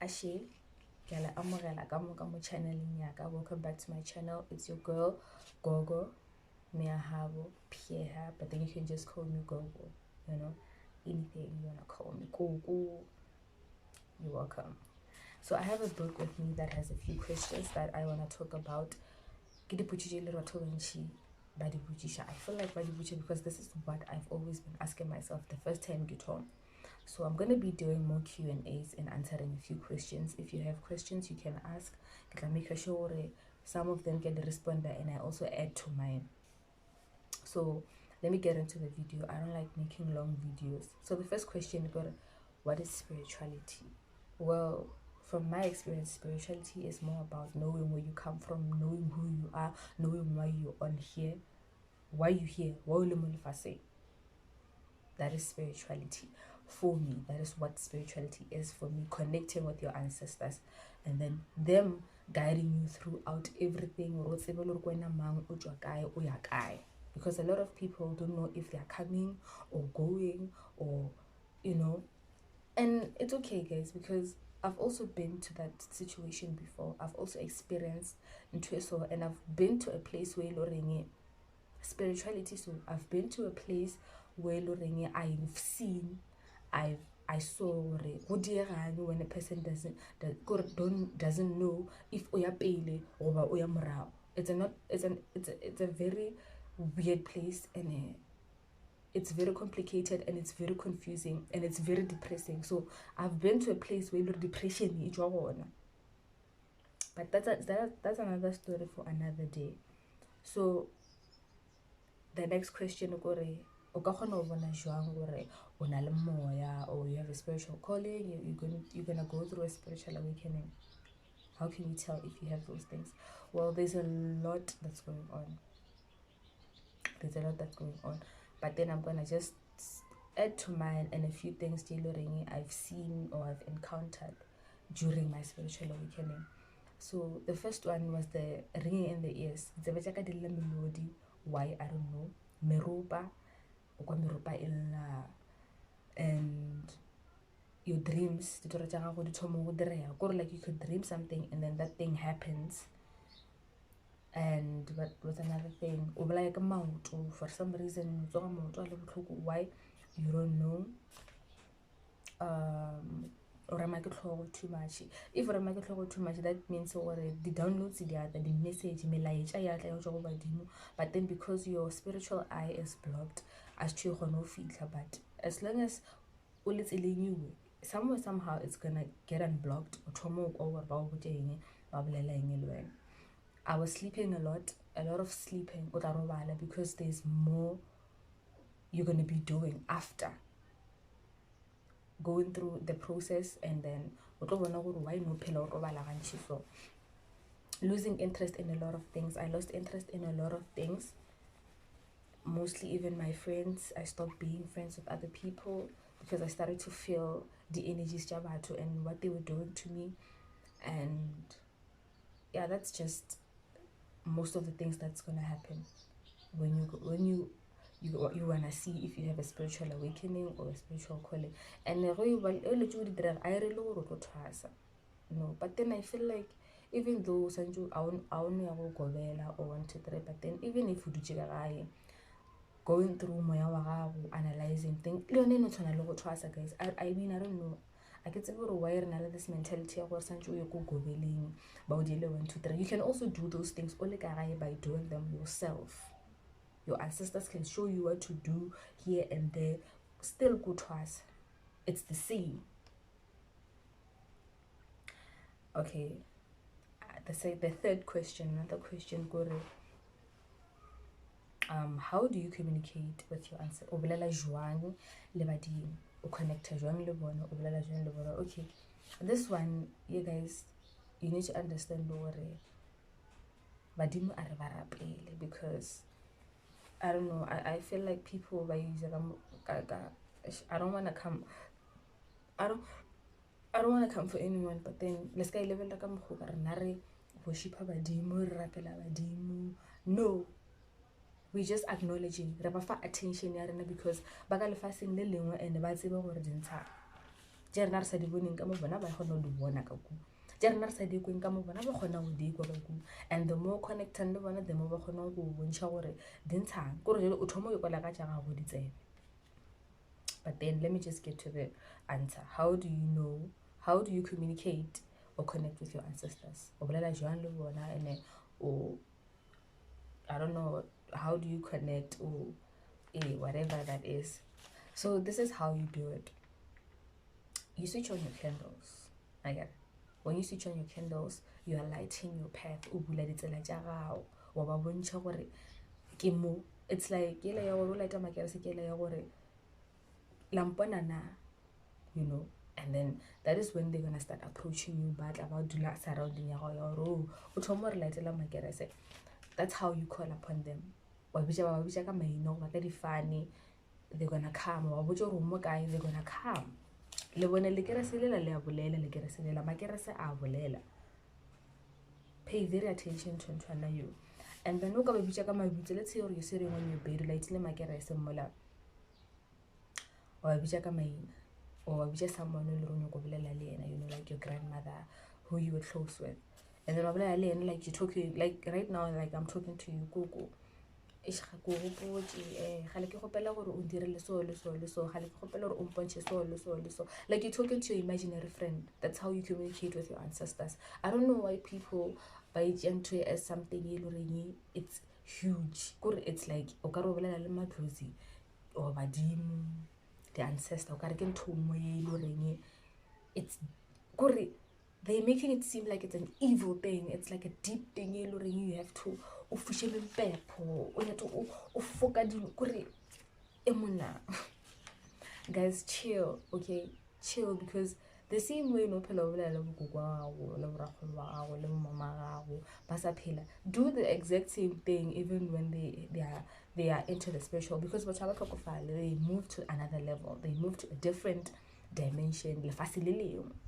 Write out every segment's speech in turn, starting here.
Ashe, Gala Amorela Gamogamo channeling Yaka. Welcome back to my channel. It's your girl, Gogo, Miahavo, Pierre, but then you can just call me Gogo, you know, anything you wanna call me, Gogo, you're welcome. So I have a book with me that has a few questions that I wanna talk about. I feel like Badibuchi because this is what I've always been asking myself the first time you told. So I'm going to be doing more Q&As and answering a few questions. If you have questions, you can ask. Make sure some of them get the responder and I also add to mine. So let me get into the video. I don't like making long videos. So the first question, what is spirituality? Well, from my experience, spirituality is more about knowing where you come from, knowing who you are, knowing why you're on here, why you here, that is spirituality for me. That is what spirituality is for me, connecting with your ancestors and then them guiding you throughout everything, because a lot of people don't know if they're coming or going, or you know. And it's okay, guys, because I've also been to that situation before. I've also experienced so, and I've been to a place where spirituality. So I've been to a place where I've seen, I saw when a person doesn't know if oya pele or oya morao. It's a very weird place, and it's very complicated, and it's very confusing, and it's very depressing. So I've been to a place where depression is on, but that's another story for another day. So the next question, Moya, or you have a spiritual calling, you're gonna go through a spiritual awakening. How can you tell if you have those things? Well, there's a lot that's going on. But then I'm gonna just add to mine and a few things I've seen or I've encountered during my spiritual awakening. So the first one was the ringing in the ears. Melody. Why, I don't know. Merupa and your dreams, like you could dream something and then that thing happens. And what was another thing? For some reason, why, you don't know. Or am I too much? If I am too much, that means the downloads the message but then because your spiritual eye is blocked, as to no filter, but as long as all it's in you, somehow it's gonna get unblocked. I was sleeping a lot of sleeping, because there's more you're gonna be doing after going through the process, and then why no pillow. So losing interest in a lot of things. I lost interest in a lot of things, mostly even my friends. I stopped being friends with other people because I started to feel the energies Jabatu and what they were doing to me. And yeah, that's just most of the things that's gonna happen when you wanna see if you have a spiritual awakening or a spiritual calling. And I really no, but then I feel like even though Sanju I want bolela or 1 2 3, but then even if you do going through Moya analyzing things, guys. I mean, I don't know. I get why this mentality of you go 1 2 3. You can also do those things only by doing them yourself. Your ancestors can show you what to do here and there. Still go twice. It's the same. Okay. The third question, another question, how do you communicate with your ancestors? O bolela jwang le badimo? O connecta jwang le bona? O bolela jwang le bona? Okay, this one, you guys, you need to understand badimo are ba rapele, because I don't know, I feel like people by I don't want to come, I don't want to come for anyone, but then let's get level like I'm worship badimo, rapela badimo. No, we just acknowledging attention because baga lefaseng le lengwe and ba tsebe gore dintsha tse rena re sa di boneng ka mo bona ba kgona go di bona ka ku tse rena re sa di kweng ka mo bona ba kgona go di kwa ka ku and the more connected le bona the more ba kgona go bontšha gore di ntshang kore jalo o thomo yo kwala ka tša gago di tsebe. But then let me just get to the answer. How do you communicate or connect with your ancestors? O bolela jwang le bona and or I don't know, how do you connect or whatever that is. So this is how you do it. You switch on your candles. Okay. When you switch on your candles, you are lighting your path. It's like you know, and then that is when they're gonna start approaching you but about do not surrounding you. That's how you call upon them. They're gonna come. They're gonna come. Pay very attention to you. And then let's say you're sitting on your bed, or someone you know, like your grandmother who you were close with. And then like you talking, like right now, like I'm talking to you, Google. Like you're talking to your imaginary friend. That's how you communicate with your ancestors. I don't know why people buy it as something it's huge. It's like or badimo, the ancestor. It's they're making it seem like it's an evil thing. It's like a deep thing. You have to officially guys, chill, okay? Chill, because the same way do the exact same thing even when they are into the spiritual, because they move to another level, they move to a different dimension.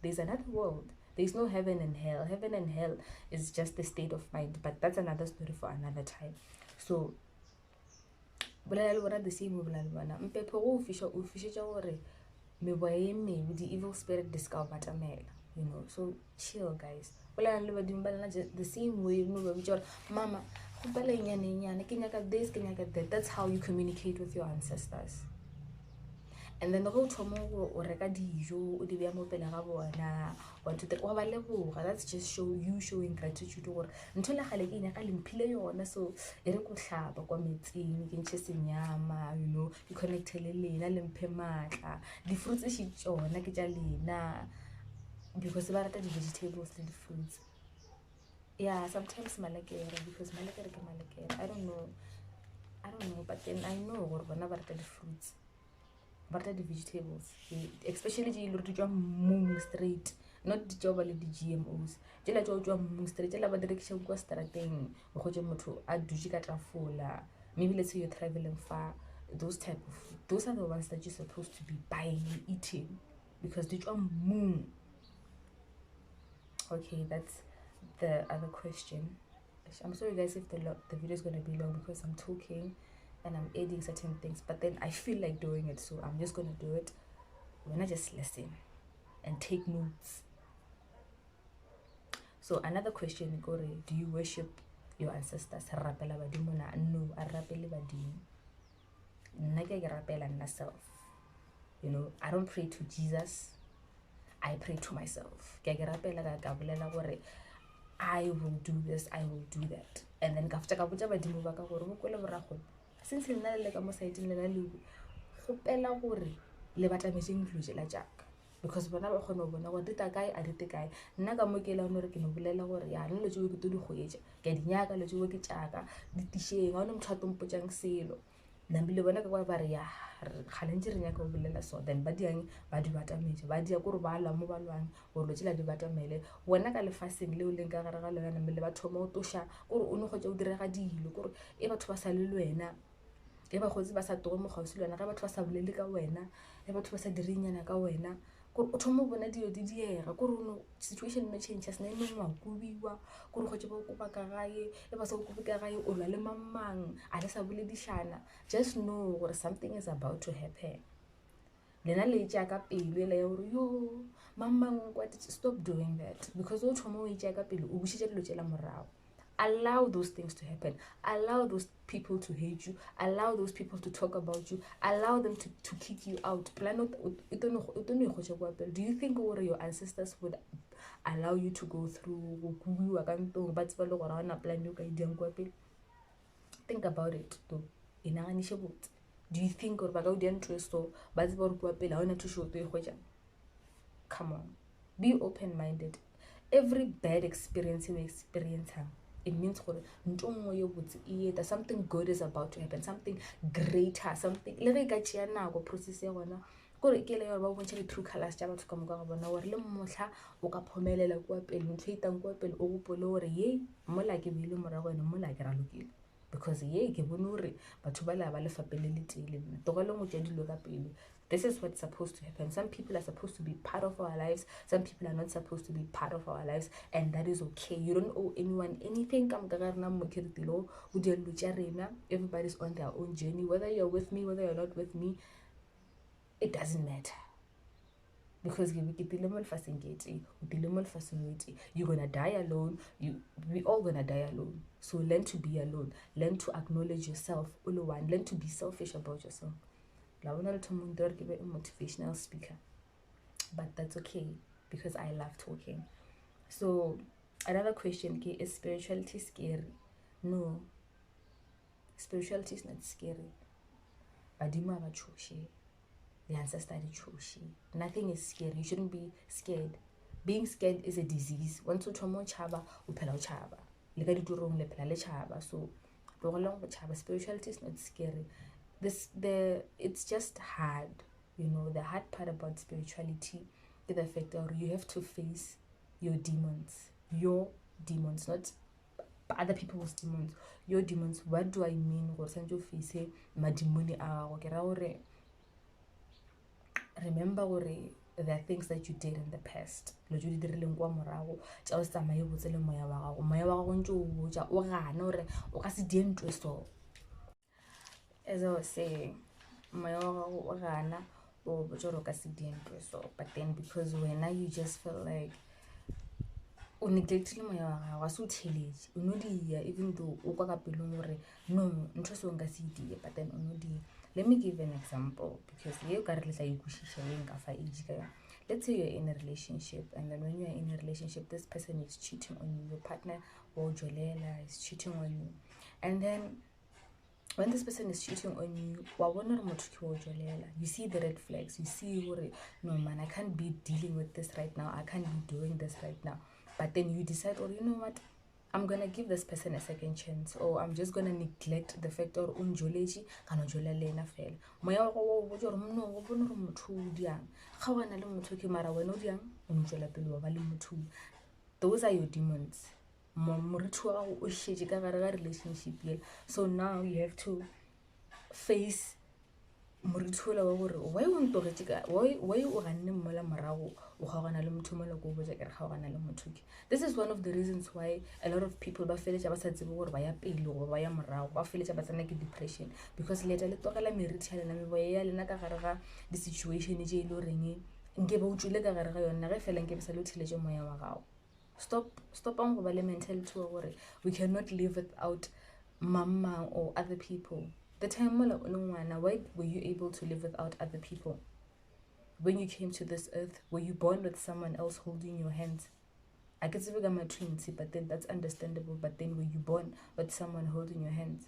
There's another world. There's no heaven and hell. Heaven and hell is just the state of mind, but that's another story for another time. So the same the evil spirit discover, you know. So chill, guys. The same way mama this, that. That's how you communicate with your ancestors. And then the whole that's just you showing gratitude or until so you know, you connect the fruits because the vegetables and the fruits. Yeah, sometimes because I don't know, but then I know what the fruits. But the vegetables, especially the straight, not the job the GMOs. Jela job straight, jela direction go starting, maybe let's say you're traveling far, those are the ones that you're supposed to be buying and eating because the job moon. Okay, that's the other question. I'm sorry guys if the video is gonna be long because I'm talking and I'm adding certain things, but then I feel like doing it, so I'm just gonna do it. When I just listen and take notes. So another question, do you worship your ancestors? No, I rapele badimo. Myself. You know, I don't pray to Jesus, I pray to myself. I will do this, I will do that. And then since because bona ba kgona bona gore di ta kae a di te kae nna ka mo ke la nore ke no bolela gore ya nne le tšeo ke to di goetša ke a dinyaka le tšeo ke tšaka di tišeng ga one motho a tompotšang selo nambile bona ka kwa ba re ya kgalentse re nyaka go bolela so then ba diang ba di batametše ba dia gore ba lwa mo ba lwang gore lo tšela di batamele bona ka lefaseng leo leng ka gare ga lona nambile ba thoma o toša gore o ne go tša o direga dilo gore e batho ba sa le lwena e ba gotse ba sa togo mogausi lwena ga batho ba sa bolele ka wena e batho ba sa direnyana ka wena gore o thoma bona dilo di diega gore no situation no changes na ene wa kubiwa gore go tšwa ba kopa ka gae e ba sa go kope ka gae o lwa le mamang a le sa boledišana. Just know gore something is about to happen. lena le itša ka pelo ele ya gore yo mamang what, stop doing that, because o thoma o itša ka pelo o bušitše dilo tšela morago. Allow those things to happen. Allow those people to hate you. Allow those people to talk about you. Allow them to kick you out. Do you think your ancestors would allow you to go through? Think about it though. Do you think come on, be open-minded. Every bad experience you experience, it means that something good is about to happen, something greater, something process kore ke le ba bontšha di-true colors tša batho ka moka ga bona gore le motlha o ka phomelela kua pele ntho e itang kua pele o gopole gore ye mola ke beile morago ene mola ke ralokile, because ye ke bone gore batho ba le ba lefapele le tele nna togele go tšea dilo ka pele. This is what's supposed to happen. Some people are supposed to be part of our lives. Some people are not supposed to be part of our lives. And that is okay. You don't owe anyone anything. Everybody's on their own journey. Whether you're with me, whether you're not with me, it doesn't matter. Because you're gonna die alone. We all gonna die alone. So learn to be alone. Learn to acknowledge yourself. Learn to be selfish about yourself. I'm not a motivational speaker, but that's okay because I love talking. So another question, is spirituality scary? No, spirituality is not scary. Badimo abachoshi, the ancestors choshi. Nothing is scary. You shouldn't be scared. Being scared is a disease. Once you tomo chaba, upela chaba. Lega di durong le pela le chaba. So spirituality is not scary. It's just hard, the hard part about spirituality is the fact that you have to face your demons, not other people's demons, your demons. What do I mean? Face madimoni remember there are things that you did in the past. As I was saying, but then because when you just feel like neglecting even though no, but then let me give an example, because let's say you're in a relationship, and then when you're in a relationship, this person is cheating on you, your partner or bolela is cheating on you, and then when this person is cheating on you, you see the red flags. You see, no man, I can't be dealing with this right now. I can't be doing this right now. But then you decide, you know what? I'm gonna give this person a second chance, or I'm just gonna neglect the fact or unjoleji kanojola lena fail. Moya go botsa no go bona re motho o diang. Ga wana le motho ke mara wena o diang unjola pele wa ba le motho. Those are your demons. Relationship. So now you have to face why this is one of the reasons why a lot of people depression, because later the situation stop on the mentality we cannot live without mama or other people. The time why were you able to live without other people? When you came to this earth, were you born with someone else holding your hands? I guess we got my twins, but then that's understandable. But then were you born with someone holding your hands?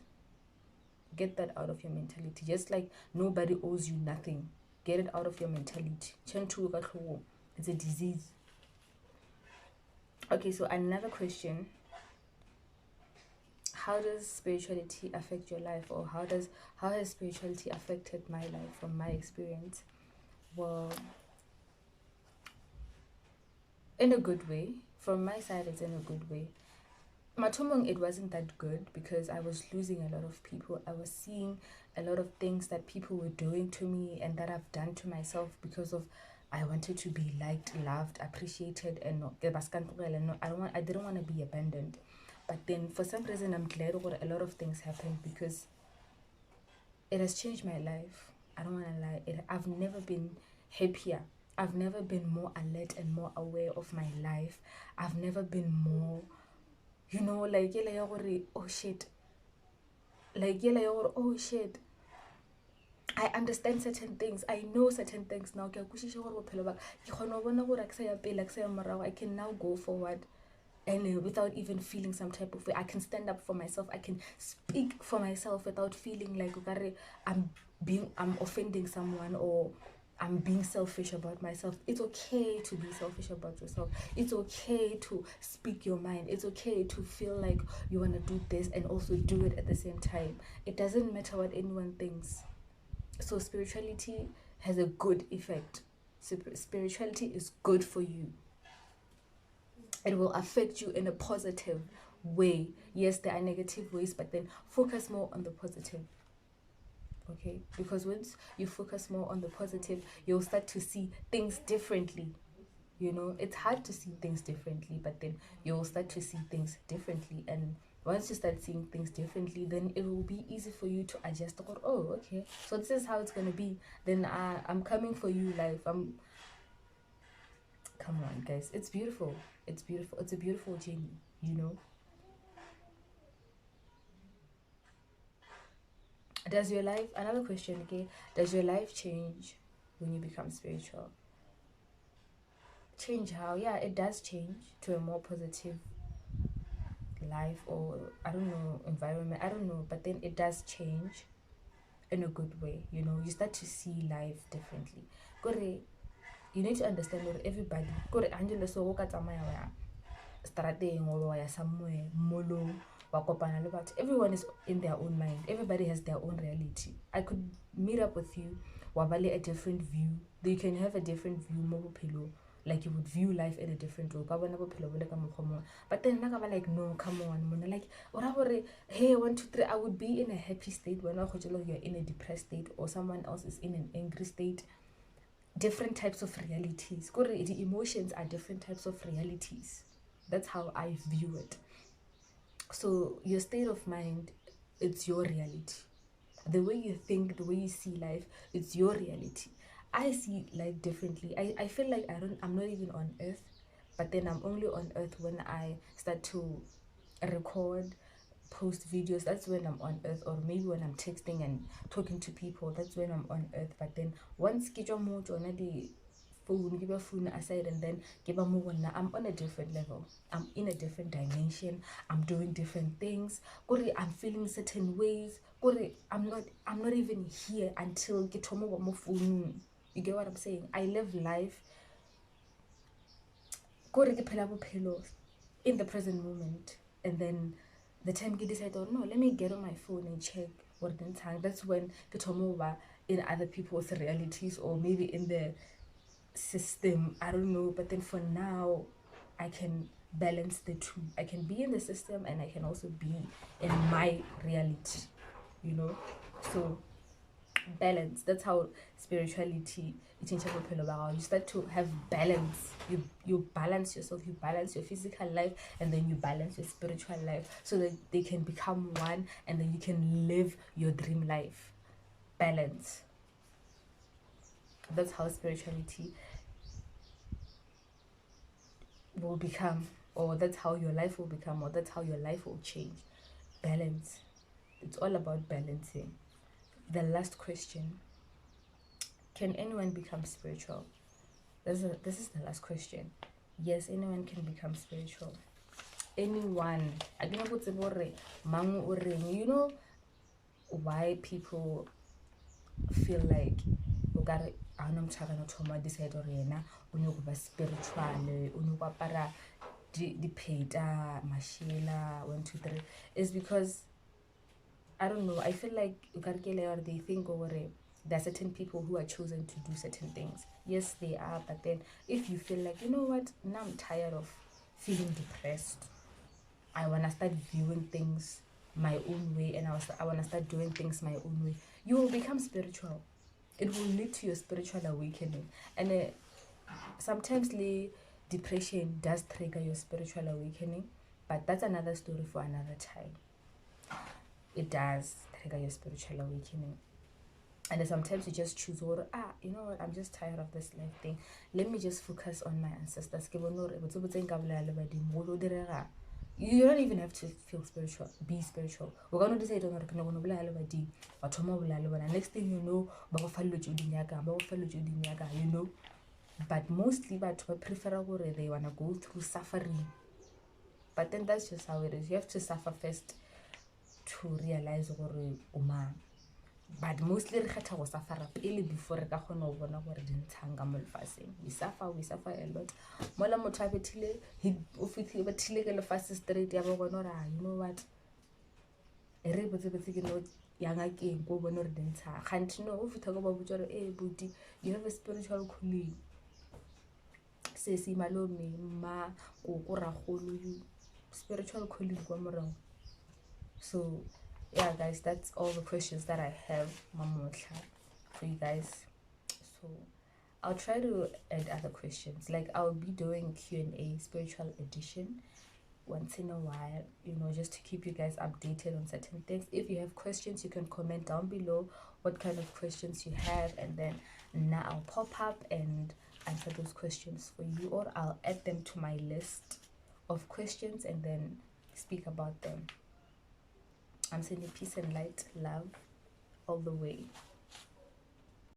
Get that out of your mentality. Just like nobody owes you nothing. Get it out of your mentality. It's a disease. Okay, so another question. How does spirituality affect your life, or how has spirituality affected my life from my experience? Well, in a good way. From my side, it's in a good way. Matumong, it wasn't that good because I was losing a lot of people. I was seeing a lot of things that people were doing to me and that I've done to myself because of I wanted to be liked, loved, appreciated, and I didn't want to be abandoned. But then for some reason I'm glad a lot of things happened because it has changed my life. I don't want to lie, I've never been happier. I've never been more alert and more aware of my life. I've never been more, you know, like, oh shit. Like, oh shit. I understand certain things. I know certain things now. I can now go forward, and without even feeling some type of way. I can stand up for myself. I can speak for myself without feeling like I'm offending someone, or I'm being selfish about myself. It's okay to be selfish about yourself. It's okay to speak your mind. It's okay to feel like you want to do this and also do it at the same time. It doesn't matter what anyone thinks. So spirituality has a good effect. Spirituality is good for you. It will affect you in a positive way. Yes, there are negative ways, but then focus more on the positive. Okay, because once you focus more on the positive, you'll start to see things differently. You know, it's hard to see things differently, but then you'll start to see things differently. And once you start seeing things differently, then it will be easy for you to adjust. Oh, okay, so this is how it's gonna be. Then I'm coming for you, life. Come on, guys, it's beautiful. It's beautiful. It's a beautiful journey, you know. Does your life, another question, okay, does your life change when you become spiritual? Change how? Yeah, it does change to a more positive life, or I don't know, environment, I don't know, but then it does change in a good way. You know, you start to see life differently. Kore, you need to understand that everybody, kore angelo so woka tsamaya wa strateng or wa ya somewhere molo wa kopana le batho, everyone is in their own mind. Everybody has their own reality. I could meet up with you, wabale a different view. They can have a different view mo bophelo, like you would view life in a different way. But then like, no, come on, like hey, 1 2 3, I would be in a happy state when you're in a depressed state, or someone else is in an angry state. Different types of realities. The emotions are different types of realities. That's how I view it. So your state of mind, it's your reality. The way you think, the way you see life, it's your reality. I see life differently. I feel like I'm not even on earth, but then I'm only on earth when I start to record, post videos. That's when I'm on earth. Or maybe when I'm texting and talking to people, that's when I'm on earth. But then once the phone, give your phone aside, and then give a move on, I'm on a different level. I'm in a different dimension. I'm doing different things. I'm feeling certain ways. I'm not even here until get more phone. You get what I'm saying? I live life in the present moment, and then the time you decide, oh no, let me get on my phone and check what the time. That's when get over in other people's realities, or maybe in the system, I don't know. But then for now, I can balance the two. I can be in the system, and I can also be in my reality, you know. So balance, that's how spirituality, you start to have balance. You balance yourself, you balance your physical life, and then you balance your spiritual life, so that they can become one, and then you can live your dream life. Balance. That's how spirituality will become, or that's how your life will become, or that's how your life will change. Balance. It's all about balancing. The last question: can anyone become spiritual? This is the last question. Yes, anyone can become spiritual. Anyone. I don't know, you know why people feel like decide spiritual para dipheta mashela 1 2 3 is because I don't know, I feel like they think over it. There are certain people who are chosen to do certain things. Yes, they are, but then if you feel like, you know what, now I'm tired of feeling depressed, I want to start viewing things my own way, and I want to start doing things my own way, you will become spiritual. It will lead to your spiritual awakening. And sometimes depression does trigger your spiritual awakening, but that's another story for another time. It does trigger your spiritual awakening. And then sometimes you just choose, or you know what, I'm just tired of this life thing, let me just focus on my ancestors. You don't even have to feel spiritual, be spiritual. We're gonna decide on next thing you know, you know. But mostly but prefer they wanna go through suffering. But then that's just how it is. You have to suffer first to realize uma. But mostly re kgetha go suffera pele before re ka kgona go bona gore di ntshang ka mo lefaseng. We suffer a lot. Mola motho a bethile o fitlhile ba thile ke lefase straight ya ba bona gore you know what, e re botse ke no ya ngakeng go bona gore di ntshang. Gantsi no o fitlha go ba botsa gore buti, you have a spiritual calling. Sesi malome ma go ragolo, spiritual calling kwa morago. So yeah guys, that's all the questions that I have for you guys. So I'll try to add other questions, like I'll be doing Q&A spiritual edition once in a while, you know, just to keep you guys updated on certain things. If you have questions, you can comment down below what kind of questions you have, and then now I'll pop up and answer those questions for you, or I'll add them to my list of questions and then speak about them. I'm sending peace and light, love all the way.